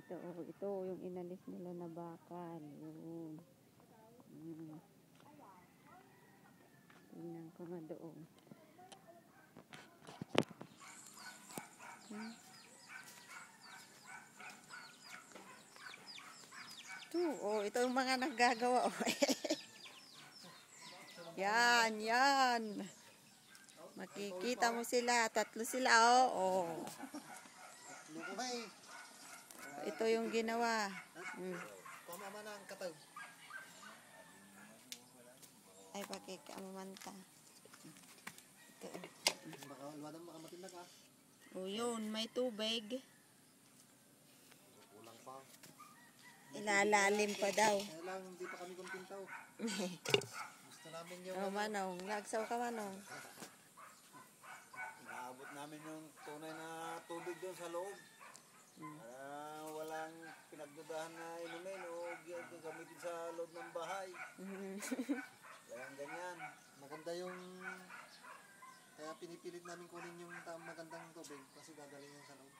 Ito, oh, ito yung inalis nila na bakal. Yun. Tingnan ko nga doon. Ito yung mga naggagawa. Oh. Yan. Makikita mo sila. 3 sila. Oh. Ito yung ginawa. Pamama na ang katag. Ay, pakikamamanta. Ito. Baka makamatindag ah. O yun, may tubig. Kulang pa. Ilalalim pa daw. Kaya lang, hindi pa kami kumpintaw. Gusto namin yung... Manong, nagsaw ka Manong. Naabot namin yung tunay na tubig doon sa loob. Walang pinagdudahan na inumin o gagamitin sa loob ng bahay. Kaya ganyan. Maganda yung... Kaya pinipilit namin kunin yung magandang tubig kasi dadalhin yung sa loob.